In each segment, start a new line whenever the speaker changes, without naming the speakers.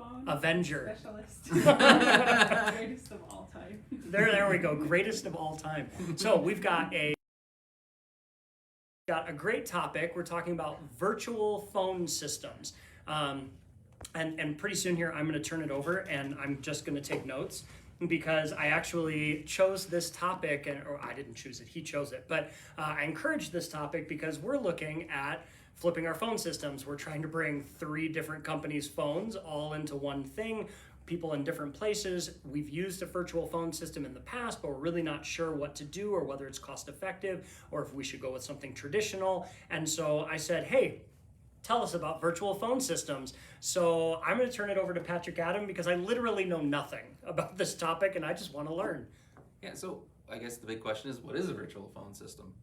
phone
Avenger.
specialist. Greatest of all time.
There we go. Greatest of all time. So we've got a great topic. We're talking about virtual phone systems. And pretty soon here, I'm going to turn it over and I'm just going to take notes because I actually chose this topic, or I didn't choose it, he chose it. But I encouraged this topic because we're looking at flipping our phone systems. We're trying to bring 3 different companies' phones all into one thing, people in different places. We've used a virtual phone system in the past, but we're really not sure what to do or whether it's cost effective or if we should go with something traditional. And so I said, hey, tell us about virtual phone systems. So I'm going to turn it over to Patrick Adam because I literally know nothing about this topic and I just want to learn.
Yeah, so I guess the big question is, what is a virtual phone system?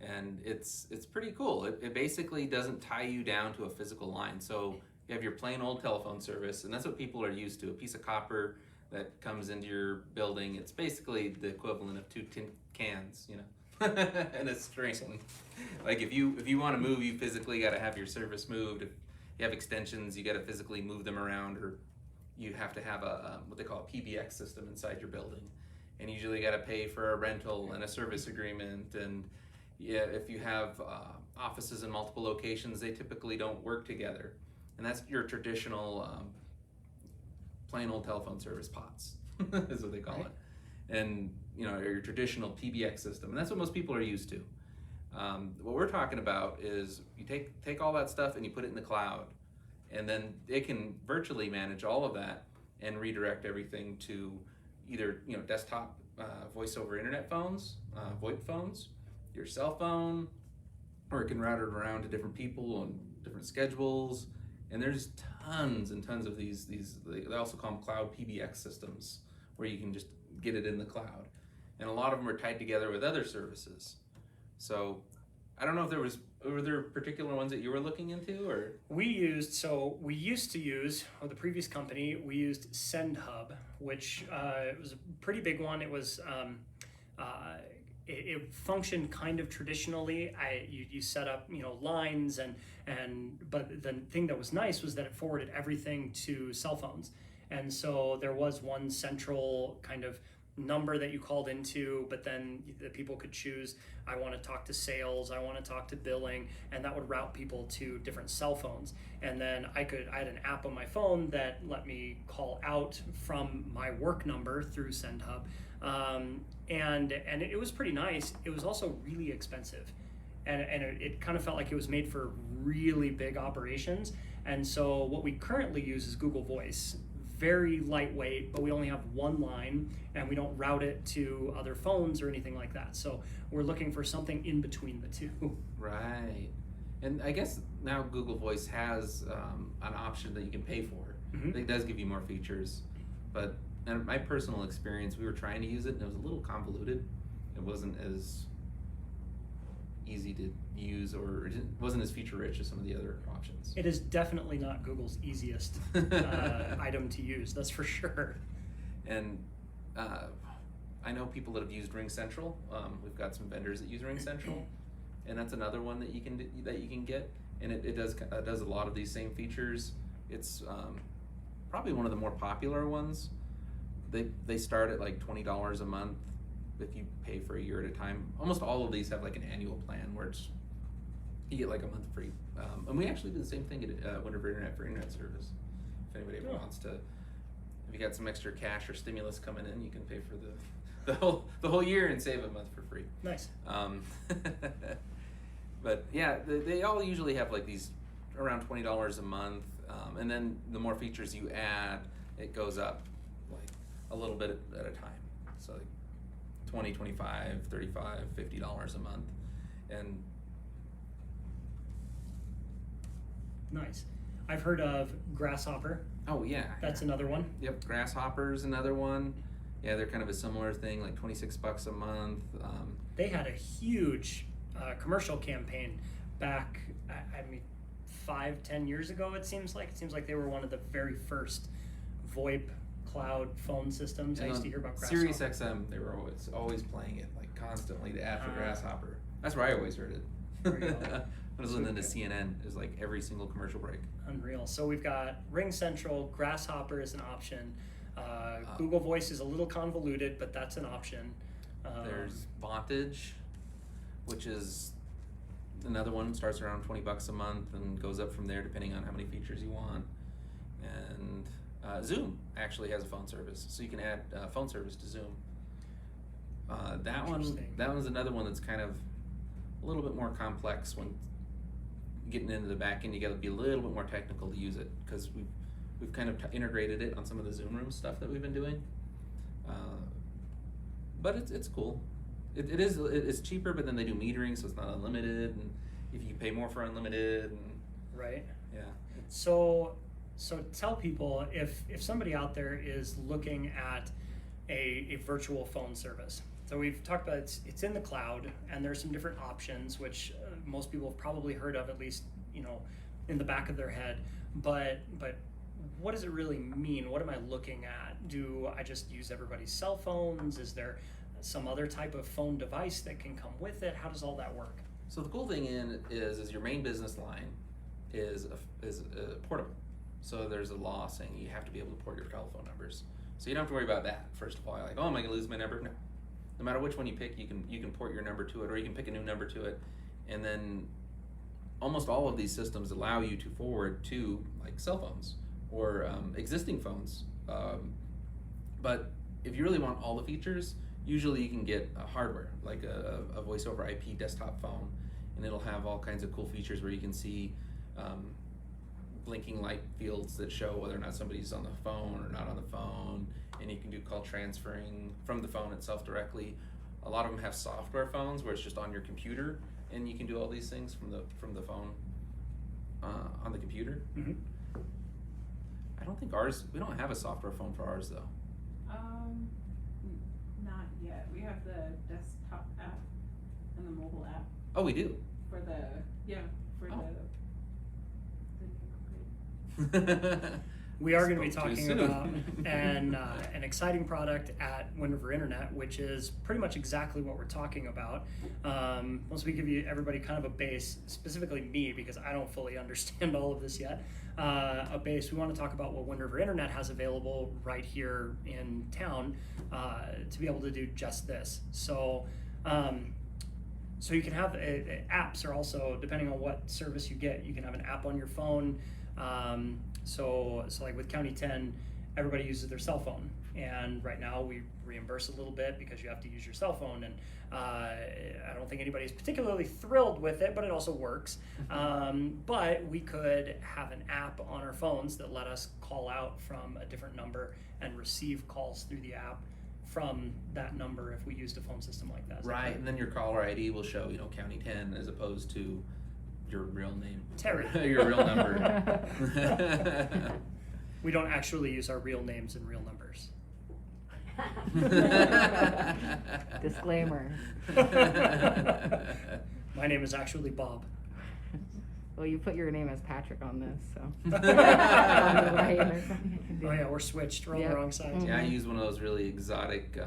And it's pretty cool. It basically doesn't tie you down to a physical line. So you have your plain old telephone service, and that's what people are used to, a piece of copper that comes into your building. It's basically the equivalent of 2 tin cans, you know, and a string. Like if you want to move, you physically got to have your service moved. If you have extensions, you got to physically move them around, or you have to have a what they call a PBX system inside your building. And you usually got to pay for a rental and a service agreement. And yeah, if you have offices in multiple locations, they typically don't work together. And that's your traditional plain old telephone service POTS is what they call it. And you know, your traditional PBX system. And that's what most people are used to. What we're talking about is you take all that stuff and you put it in the cloud, and then it can virtually manage all of that and redirect everything to either, you know, desktop voice over internet phones, VoIP phones, your cell phone, or it can route it around to different people on different schedules. And there's tons and tons of these they also call them cloud PBX systems, where you can just get it in the cloud. And a lot of them are tied together with other services. So I don't know if were there particular ones that you were looking into, or?
We used to use, or the previous company, we used SendHub, which was a pretty big one. It was, it functioned kind of traditionally. You set up, you know, lines but the thing that was nice was that it forwarded everything to cell phones. And so there was one central kind of number that you called into, but then the people could choose, I want to talk to sales, I want to talk to billing, and that would route people to different cell phones. And then I had an app on my phone that let me call out from my work number through SendHub. And it was pretty nice. It was also really expensive. And it kind of felt like it was made for really big operations. And so what we currently use is Google Voice. Very lightweight, but we only have one line and we don't route it to other phones or anything like that. So we're looking for something in between the two.
Right. And I guess now Google Voice has an option that you can pay for.
Mm-hmm.
It does give you more features, but in my personal experience, we were trying to use it and it was a little convoluted. It wasn't as easy to use, or it wasn't as feature rich as some of the other options.
It is definitely not Google's easiest item to use, that's for sure.
And I know people that have used Ringcentral. We've got some vendors that use Ringcentral, and that's another one that you can get, and it does a lot of these same features. It's probably one of the more popular ones. They start at like $20 a month if you pay for a year at a time. Almost all of these have like an annual plan where you get like a month free. And we actually do the same thing at Winter for Internet service. If anybody ever wants to, if you got some extra cash or stimulus coming in, you can pay for the whole year and save a month for free.
Nice.
But yeah, they all usually have like these around $20 a month, and then the more features you add, it goes up like a little bit at a time. So like $20, $25, $35, $50 a month. And
nice. I've heard of Grasshopper.
oh yeah,
That's another one.
Yep, Grasshopper's another one. Yeah, they're kind of a similar thing, like $26 a month.
They had a huge commercial campaign back, I mean, 5-10 years ago. It seems like they were one of the very first VoIP cloud phone systems. I used to hear about Grasshopper.
Sirius XM, they were always playing it, like constantly, the ad for Grasshopper. That's where I always heard it.
There you go.
I was listening to CNN. It was like every single commercial break.
Unreal. So we've got Ringcentral, Grasshopper is an option. Google Voice is a little convoluted, but that's an option.
There's Vonage, which is another one, starts around $20 a month and goes up from there depending on how many features you want. And Zoom actually has a phone service, so you can add phone service to Zoom. That one's another one that's kind of a little bit more complex. When getting into the back end, you got to be a little bit more technical to use it, because we've kind of integrated it on some of the Zoom Room stuff that we've been doing. But it's cool. It's cheaper, but then they do metering, so it's not unlimited, and if you pay more for unlimited, and
right.
Yeah.
So tell people, if somebody out there is looking at a virtual phone service. So we've talked about it's in the cloud, and there's some different options which most people have probably heard of, at least in the back of their head. But what does it really mean? What am I looking at? Do I just use everybody's cell phones? Is there some other type of phone device that can come with it? How does all that work?
So the cool thing is your main business line is portable. So there's a law saying you have to be able to port your telephone numbers. So you don't have to worry about that. First of all, you're like, oh, am I going to lose my number? No. No matter which one you pick, you can port your number to it, or you can pick a new number to it, and then almost all of these systems allow you to forward to like cell phones or existing phones. But if you really want all the features, usually you can get a hardware, like a voice over IP desktop phone, and it'll have all kinds of cool features where you can see blinking light fields that show whether or not somebody's on the phone or not on the phone, and you can do call transferring from the phone itself directly. A lot of them have software phones where it's just on your computer, and you can do all these things from the phone on the computer.
Mm-hmm.
I don't think we don't have a software phone for ours though.
Not yet. We have the desktop app and the mobile app
Oh, we do.
for the
Oh.
We are going to be
Spoke too
talking
soon.
about an exciting product at Wind River Internet, which is pretty much exactly what we're talking about. Once we give everybody kind of a base, specifically me, because I don't fully understand all of this yet, a base, we want to talk about what Wind River Internet has available right here in town to be able to do just this. So you can have apps are also, depending on what service you get, you can have an app on your phone. So like with County 10, everybody uses their cell phone, and right now we reimburse a little bit because you have to use your cell phone, and I don't think anybody's particularly thrilled with it, but it also works. But we could have an app on our phones that let us call out from a different number and receive calls through the app from that number if we used a phone system like that.
Right, and then your caller ID will show, County 10 as opposed to your real name.
Terry.
Your real number.
We don't actually use our real names and real numbers.
Disclaimer.
My name is actually Bob.
Well, you put your name as Patrick on this, so.
Right, oh yeah, we're switched. We're on the wrong side.
Yeah, I use one of those really exotic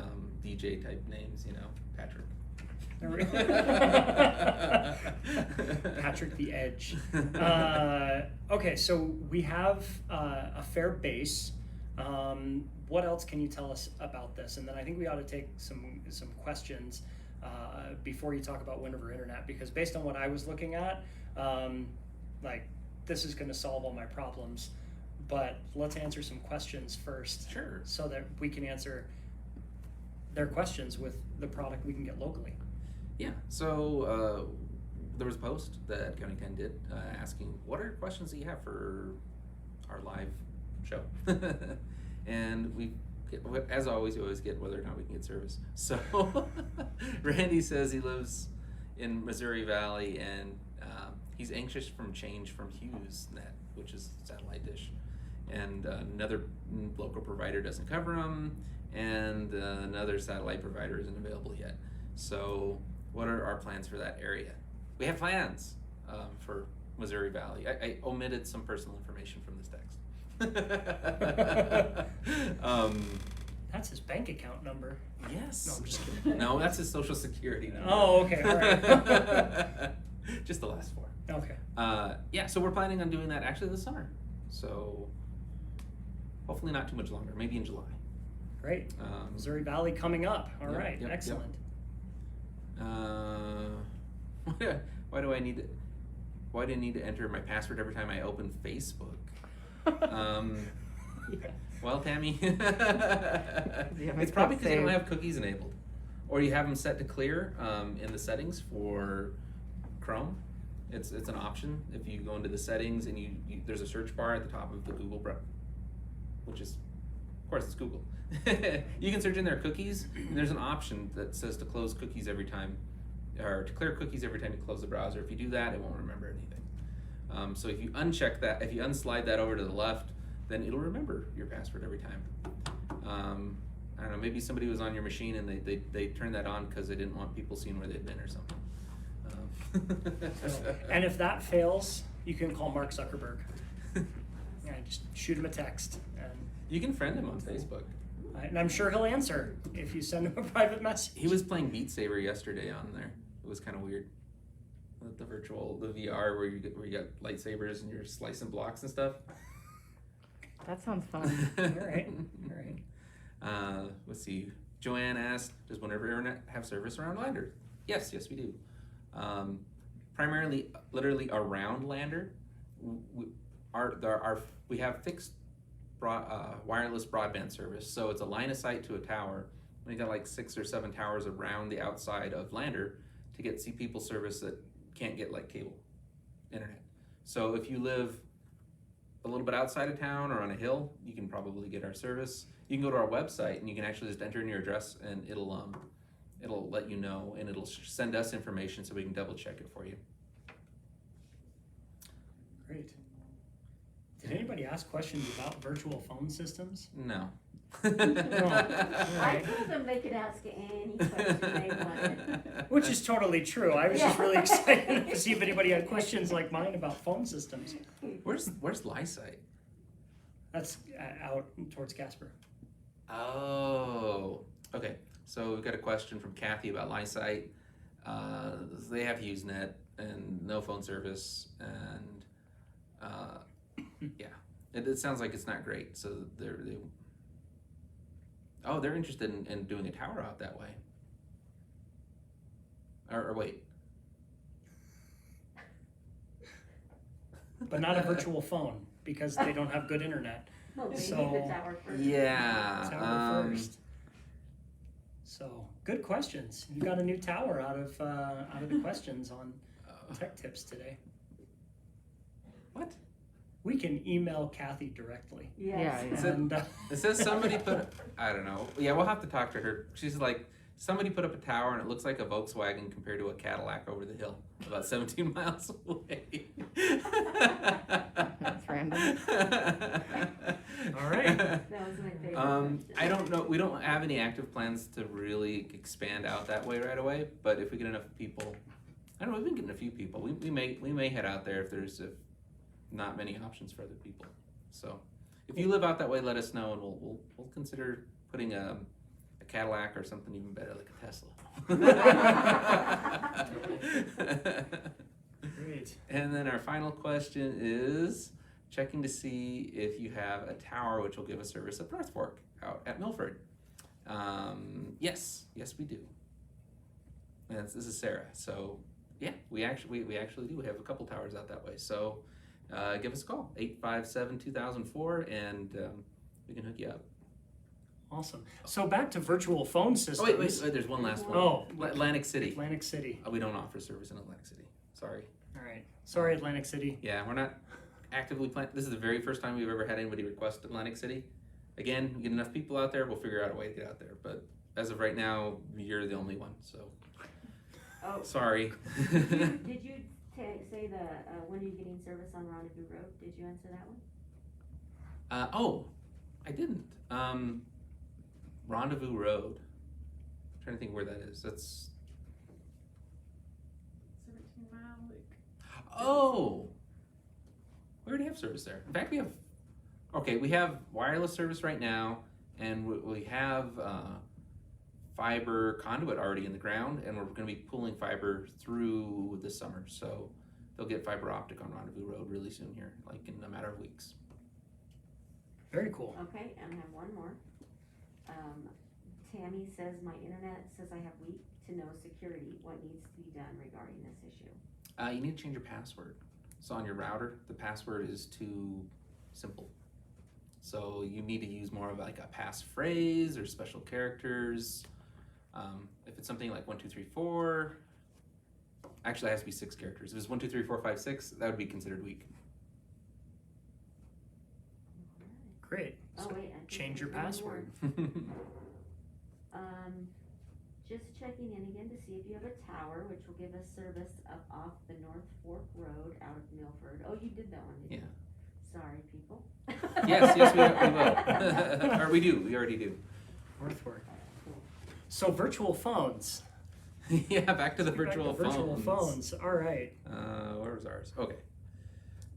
DJ type names, Patrick.
Patrick the Edge. Okay, so we have a fair base. What else can you tell us about this? And then I think we ought to take some questions before you talk about Wind River Internet, because based on what I was looking at, this is going to solve all my problems. But let's answer some questions first.
Sure. So
that we can answer their questions with the product we can get locally.
Yeah, so there was a post that County 10 did asking, what are questions that you have for our live show? And as always, we always get whether or not we can get service. So Randy says he lives in Missouri Valley, and he's anxious from change from HughesNet, which is satellite dish. And another local provider doesn't cover him, and another satellite provider isn't available yet. So what are our plans for that area? We have plans for Missouri Valley. I omitted some personal information from this text.
That's his bank account number.
Yes.
No, I'm just kidding.
No, that's his social security number.
Oh, okay, all right.
Just the last four.
Okay.
so we're planning on doing that actually this summer. So hopefully not too much longer, maybe in July.
Great. Missouri Valley coming up. All
Yep,
right,
yep,
excellent.
Why do I need to enter my password every time I open Facebook? Well, Tammy, it's probably because you don't have cookies enabled, or you have them set to clear in the settings for Chrome. It's an option if you go into the settings and you there's a search bar at the top of the Google browser, which is, of course, it's Google. You can search in there cookies, and there's an option that says to close cookies every time, or to clear cookies every time you close the browser. If you do that, it won't remember anything. So if you uncheck that, if you unslide that over to the left, then it'll remember your password every time. I don't know, maybe somebody was on your machine and they turned that on because they didn't want people seeing where they'd been or something.
And if that fails, you can call Mark Zuckerberg. Yeah, just shoot him a text. And
You can friend him on Facebook.
And I'm sure he'll answer if you send him a private message.
He was playing Beat Saber yesterday on there. It was kind of weird. The VR where you got lightsabers and you're slicing blocks and stuff.
That sounds fun.
All right.
Let's see. Joanne asked, does Whenever Internet have service around Lander? Yes, we do. Primarily, literally around Lander. We have fixed wireless broadband service, so it's a line of sight to a tower. We got like 6 or 7 towers around the outside of Lander to see people service that can't get like cable internet. So if you live a little bit outside of town or on a hill, you can probably get our service. You can go to our website and you can actually just enter in your address and it'll let you know, and it'll send us information so we can double check it for you.
Great. Did anybody ask questions about virtual phone systems?
No.
I told them they could ask any question they wanted.
Which is totally true. I was just really excited to see if anybody had questions like mine about phone systems.
Where's Lysite?
That's out towards Casper.
Oh, okay. So we've got a question from Kathy about Lysite. They have HughesNet and no phone service, and yeah, it sounds like it's not great. So they're interested in doing a tower out that way. Or wait.
But not a virtual phone because they don't have good internet.
Well, they
So-
need the tower first.
Yeah.
Tower first. So good questions. You got a new tower out of the questions on Tech Tips today.
What?
We can email Kathy directly.
Yes.
Yeah.
And
It says somebody put, I don't know. Yeah, we'll have to talk to her. She's like, somebody put up a tower and it looks like a Volkswagen compared to a Cadillac over the hill, about 17 miles away.
That's random.
All right.
That was my favorite question.
I don't know. We don't have any active plans to really expand out that way right away. But if we get enough people, I don't know. We've been getting a few people. We may head out there if there's not many options for other people. So if you live out that way, let us know, and we'll consider putting a Cadillac or something even better, like a Tesla.
Great.
And then our final question is checking to see if you have a tower which will give us service at North Fork out at Milford. Yes, we do. And this is Sarah. So yeah, we actually do have a couple towers out that way. So give us a call, 857-2004, and we can hook you up.
Awesome. So back to virtual phone
Oh
systems.
wait, there's one last one.
Oh,
Atlantic City.
Atlantic City.
We don't offer service in Atlantic City. Sorry.
All right. Sorry, Atlantic City.
Yeah, we're not actively planning. This is the very first time we've ever had anybody request Atlantic City. Again, we get enough people out there, we'll figure out a way to get out there. But as of right now, you're the only one. So
Oh,
sorry.
did you say when are you getting service on Rendezvous Road? Did you answer that one?
I didn't. Rendezvous Road. I'm trying to think where that is. That's
17 mile, like.
Oh, we already have service there. In fact, we have wireless service right now, and we have fiber conduit already in the ground, and we're going to be pulling fiber through this summer. So they'll get fiber optic on Rendezvous Road really soon here, like in a matter of weeks.
Very cool.
Okay, and I have one more. Tammy says my internet says I have weak to no security. What needs to be done regarding this issue?
You need to change your password. So on your router, the password is too simple. So you need to use more of like a passphrase or special characters. If it's something like 1, 2, 3, 4, actually it has to be 6 characters. If it's 1, 2, 3, 4, 5, 6, that would be considered weak.
Great.
Oh,
So
wait, I think
change your
there's one
password.
Just checking in again to see if you have a tower, which will give us service up off the North Fork Road out of Milford. Oh, you did that one, didn't you? Sorry, people.
Yes, we will. Or we already do.
Northward. So virtual phones.
Yeah, back to the
Let's get back
virtual
to virtual
phones.
phones. All right.
Where was ours? Okay.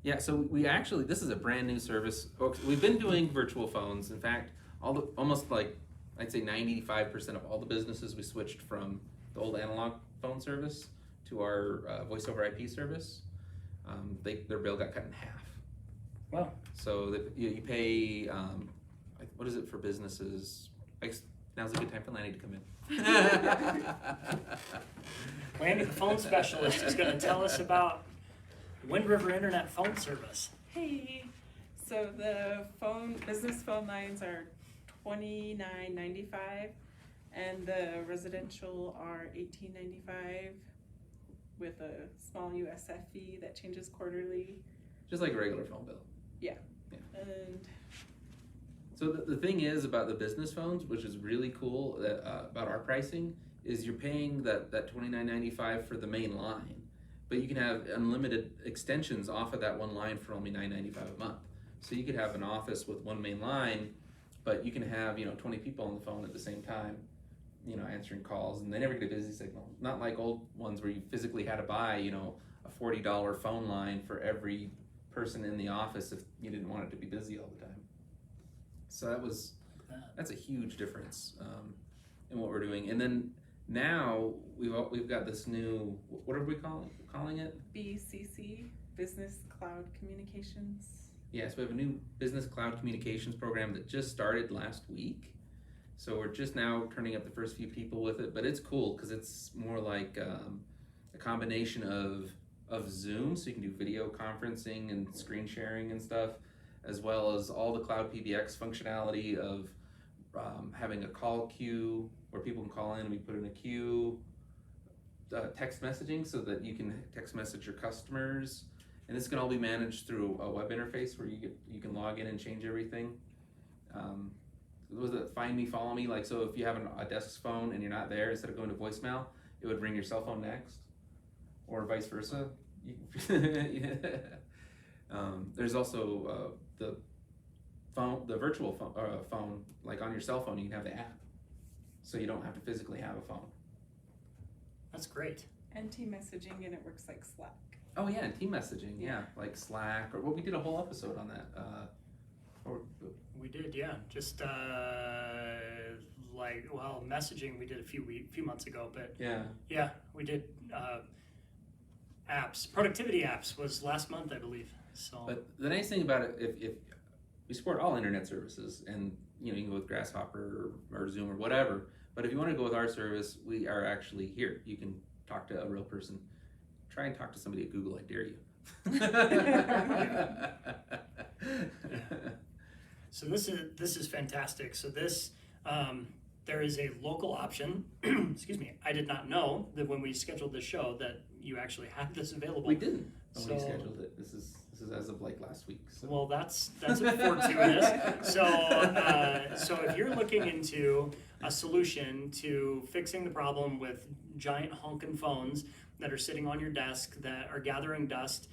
Yeah, so we actually, this is a brand new service. We've been doing virtual phones. In fact, almost like, I'd say 95% of all the businesses we switched from the old analog phone service to our voice over IP service. Their bill got cut in half.
Wow.
So you pay, what is it for businesses? Now's a good time for Lanny to come in.
Lanny, the phone specialist, is going to tell us about Wind River Internet phone service.
Hey, so the business phone lines are $29.95, and the residential are $18.95 with a small USF fee that changes quarterly.
Just like a regular phone bill.
And
So the thing is about the business phones, which is really cool about our pricing, is you're paying that $29.95 for the main line, but you can have unlimited extensions off of that one line for only $9.95 a month. So you could have an office with one main line, but you can have 20 people on the phone at the same time, answering calls, and they never get a busy signal. Not like old ones where you physically had to buy a $40 phone line for every person in the office if you didn't want it to be busy all the time. So that's a huge difference in what we're doing. And then now we've got this new, what are we calling it?
BCC, Business Cloud Communications.
Yes, we have a new business cloud communications program that just started last week. So we're just now turning up the first few people with it, but it's cool because it's more like a combination of Zoom, so you can do video conferencing and screen sharing and stuff, as well as all the cloud PBX functionality of having a call queue where people can call in and we put in a queue, text messaging so that you can text message your customers, and this can all be managed through a web interface where you can log in and change everything. Was it find me, follow me? Like, so if you have a desk phone and you're not there, instead of going to voicemail, it would ring your cell phone next, or vice versa. Yeah. There's also the virtual phone, like on your cell phone, you can have the app, so you don't have to physically have a phone.
That's great.
And team messaging, and it works like Slack.
Oh yeah, and team messaging, yeah, like Slack, or we did a whole episode on that.
We did, yeah. Just messaging we did a few months ago, but yeah, we did apps. Productivity apps was last month, I believe. So,
but the nice thing about it, if we support all internet services, and you can go with Grasshopper or Zoom or whatever. But if you want to go with our service, we are actually here. You can talk to a real person. Try and talk to somebody at Google, I dare you.
So this is fantastic. So this there is a local option. Excuse me. I did not know that when we scheduled the show that you actually had this available.
We didn't when we
So-
scheduled it. This is as of like last week. So.
Well, that's fortuitous. So if you're looking into a solution to fixing the problem with giant honking phones that are sitting on your desk that are gathering dust,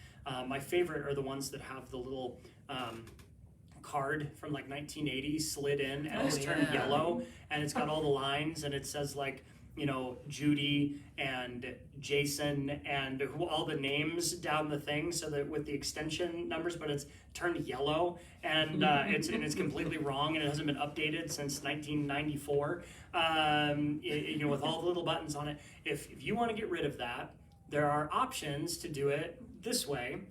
my favorite are the ones that have the little card from like 1980 slid in and it's turned yellow, and it's got all the lines, and it says like, Judy and Jason and all the names down the thing, so that with the extension numbers, but it's turned yellow, and it's completely wrong, and it hasn't been updated since 1994. With all the little buttons on it. If you want to get rid of that, there are options to do it this way.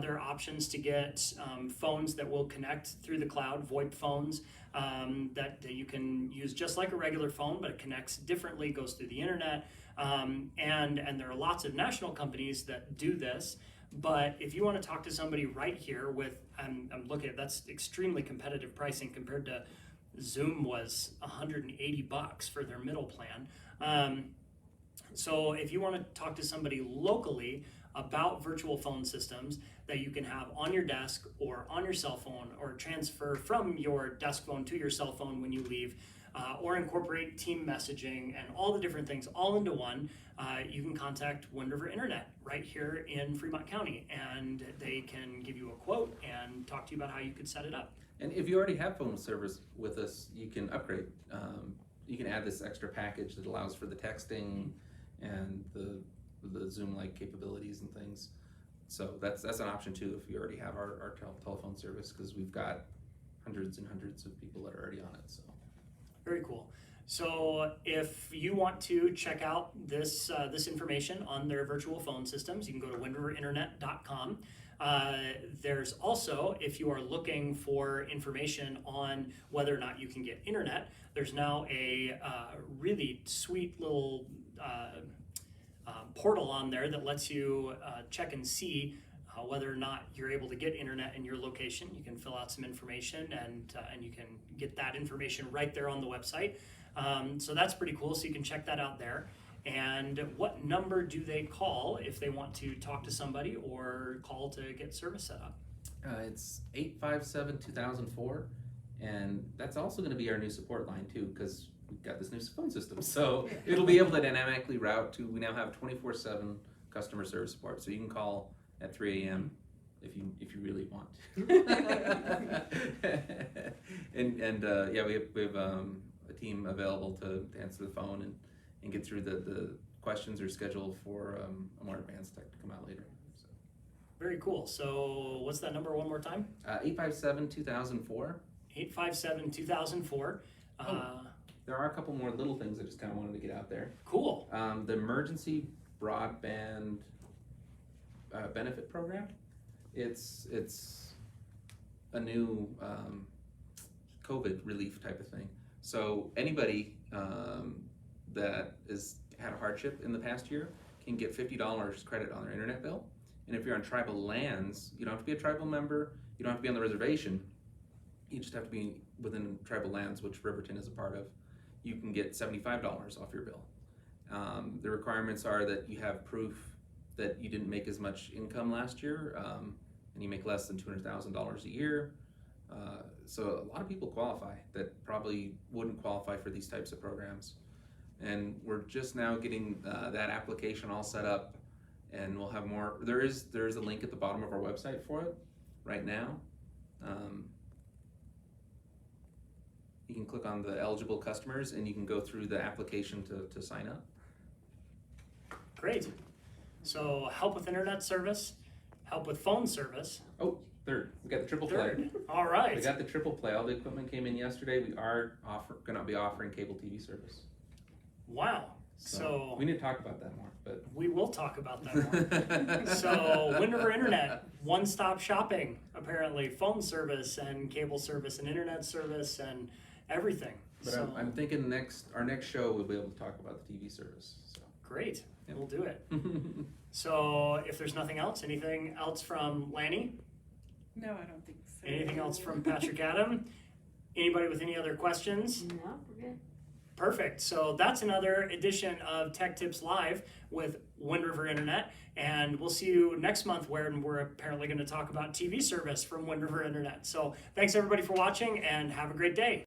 There are options to get phones that will connect through the cloud, VoIP phones that you can use just like a regular phone, but it connects differently, goes through the internet. And there are lots of national companies that do this. But if you want to talk to somebody right here with, I'm looking at, that's extremely competitive pricing compared to Zoom was $180 for their middle plan. So if you want to talk to somebody locally about virtual phone systems that you can have on your desk or on your cell phone, or transfer from your desk phone to your cell phone when you leave, or incorporate team messaging and all the different things all into one, you can contact Wind River Internet right here in Fremont County, and they can give you a quote and talk to you about how you could set it up.
And if you already have phone service with us, you can upgrade. You can add this extra package that allows for the texting and the Zoom-like capabilities and things. So that's an option too if you already have our telephone service, because we've got hundreds and hundreds of people that are already on it. So
very cool. So if you want to check out this information on their virtual phone systems, you can go to windriverinternet.com. There's also, if you are looking for information on whether or not you can get internet, there's now a really sweet little portal on there that lets you check and see whether or not you're able to get internet in your location. You can fill out some information and you can get that information right there on the website. So that's pretty cool. So you can check that out there. And what number do they call if they want to talk to somebody or call to get service set up?
it's 857-2004, and that's also going to be our new support line too, because we've got this new phone system. So it'll be able to dynamically route to, we now have 24/7 customer service support. So you can call at 3 a.m. if you really want to. and yeah, we have a team available to answer the phone and get through the questions, or schedule for a more advanced tech to come out later. So.
Very cool. So what's that number one more time?
857-2004.
857-2004.
There are a couple more little things I just kind of wanted to get out there.
Cool.
The emergency broadband benefit program. It's a new COVID relief type of thing. So anybody that has had a hardship in the past year can get $50 credit on their internet bill. And if you're on tribal lands, you don't have to be a tribal member, you don't have to be on the reservation, you just have to be within tribal lands, which Riverton is a part of. You can get $75 off your bill. The requirements are that you have proof that you didn't make as much income last year, and you make less than $200,000 a year. So a lot of people qualify that probably wouldn't qualify for these types of programs. And we're just now getting that application all set up, and we'll have more. There is a link at the bottom of our website for it right now. You can click on the eligible customers and you can go through the application to sign up.
Great. So help with internet service, help with phone service.
Oh, third, we got the triple play.
Third. All right.
We got the triple play. All the equipment came in yesterday. We are going to be offering cable TV service.
Wow.
So we need to talk about that more, but
we will talk about that more. So Wind River Internet, one-stop shopping, apparently, phone service and cable service and internet service and everything.
But
so,
I'm thinking our next show we'll be able to talk about the TV service. So.
Great.
Yep.
We'll do it. So if there's nothing else, anything else from Lanny?
No, I don't think so.
Anything else from Patrick Adam? Anybody with any other questions?
No, we're good.
Perfect. So that's another edition of Tech Tips Live with Wind River Internet. And we'll see you next month, where we're apparently going to talk about TV service from Wind River Internet. So thanks everybody for watching, and have a great day.